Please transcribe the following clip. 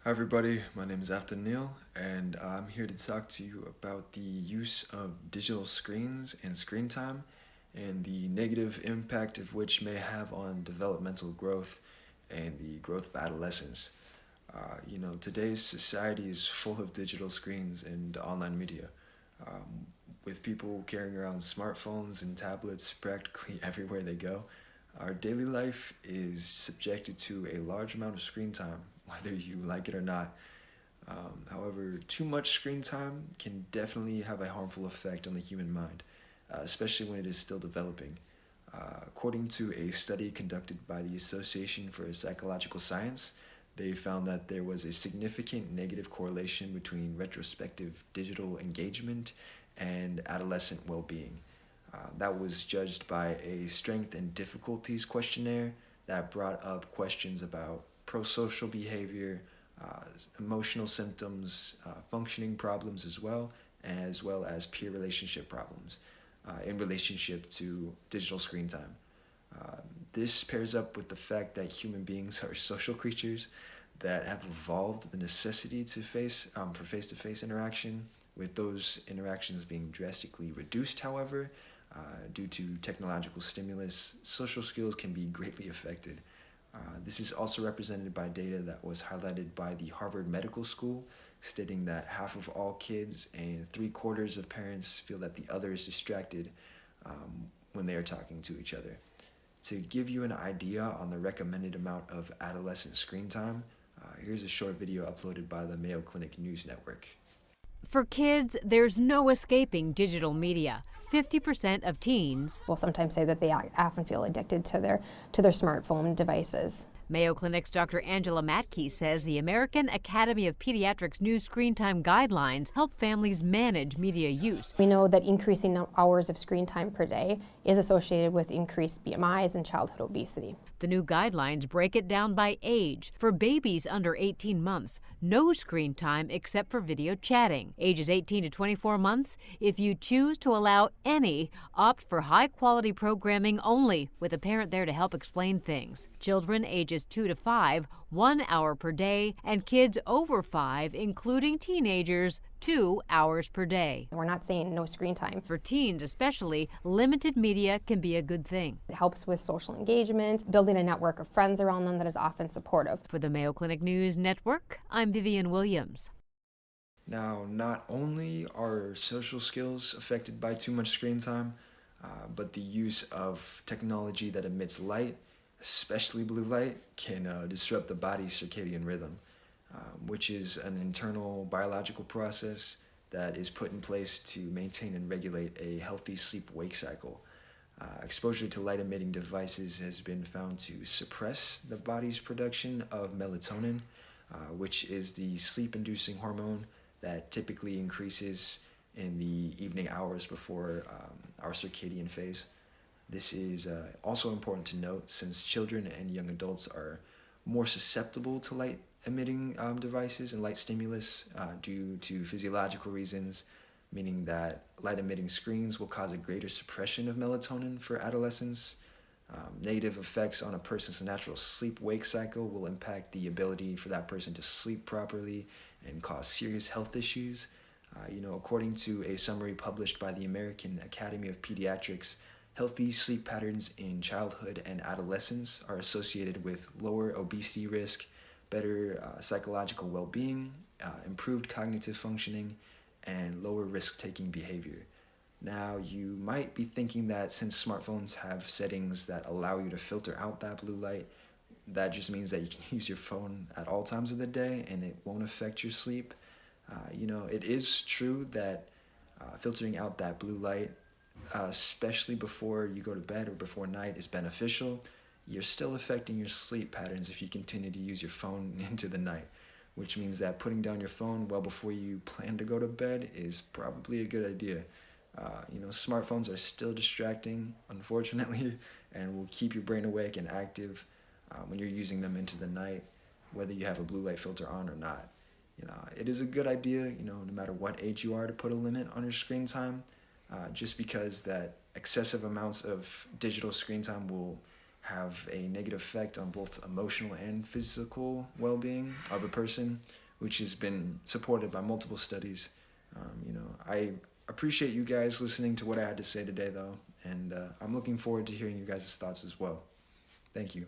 Hi everybody, my name is Afton Neal, and I'm here to talk to you about the use of digital screens and screen time and the negative impact of which may have on developmental growth and the growth of adolescence. Today's society is full of digital screens and online media, um, with people carrying around smartphones and tablets practically everywhere they go. Our daily life is subjected to a large amount of screen time, whether you like it or not. However, too much screen time can definitely have a harmful effect on the human mind, especially when it is still developing. According to a study conducted by the Association for Psychological Science, they found that there was a significant negative correlation between retrospective digital engagement and adolescent well being. That was judged by a strength and difficulties questionnaire that brought up questions about prosocial behavior, uh, emotional symptoms, functioning problems as well as peer relationship problems in relationship to digital screen time. Uh, this pairs up with the fact that human beings are social creatures that have evolved the necessity to face for face-to-face interaction, with those interactions being drastically reduced. However, due to technological stimulus, social skills can be greatly affected. This is also represented by data that was highlighted by the Harvard Medical School, stating that half of all kids and three-quarters of parents feel that the other is distracted when they are talking to each other. To give you an idea on the recommended amount of adolescent screen time, here's a short video uploaded by the Mayo Clinic News Network. For kids, there's no escaping digital media. 50% of teens will sometimes say that they often feel addicted to their smartphone devices. Mayo Clinic's Dr. Angela Matke says the American Academy of Pediatrics new screen time guidelines help families manage media use. We know that increasing hours of screen time per day is associated with increased BMIs and childhood obesity. The new guidelines break it down by age. For babies under 18 months, no screen time except for video chatting. Ages 18 to 24 months, if you choose to allow any, opt for high-quality programming only, with a parent there to help explain things. Children ages 2 to 5, 1 hour per day, and kids over 5, including teenagers, 2 hours per day. We're not saying no screen time. For teens especially, limited media can be a good thing. It helps with social engagement, building a network of friends around them that is often supportive. For the Mayo Clinic News Network, I'm Vivian Williams. Now, not only are social skills affected by too much screen time, but the use of technology that emits light, especially blue light, can disrupt the body's circadian rhythm, which is an internal biological process that is put in place to maintain and regulate a healthy sleep-wake cycle. Exposure to light-emitting devices has been found to suppress the body's production of melatonin, which is the sleep-inducing hormone that typically increases in the evening hours before our circadian phase. This is also important to note since children and young adults are more susceptible to light emitting devices and light stimulus due to physiological reasons, meaning that light emitting screens will cause a greater suppression of melatonin for adolescents. Negative effects on a person's natural sleep-wake cycle will impact the ability for that person to sleep properly and cause serious health issues. According to a summary published by the American Academy of Pediatrics, healthy sleep patterns in childhood and adolescence are associated with lower obesity risk, better psychological well-being, improved cognitive functioning, and lower risk-taking behavior. Now, you might be thinking that since smartphones have settings that allow you to filter out that blue light, that just means that you can use your phone at all times of the day and it won't affect your sleep. It is true that filtering out that blue light, especially before you go to bed or before night, is beneficial. You're still affecting your sleep patterns if you continue to use your phone into the night, which means that putting down your phone well before you plan to go to bed is probably a good idea. Smartphones are still distracting, unfortunately, and will keep your brain awake and active when you're using them into the night, whether you have a blue light filter on or not. It is a good idea, no matter what age you are, to put a limit on your screen time, just because that excessive amounts of digital screen time will have a negative effect on both emotional and physical well-being of a person, which has been supported by multiple studies. I appreciate you guys listening to what I had to say today, though, and I'm looking forward to hearing you guys' thoughts as well. Thank you.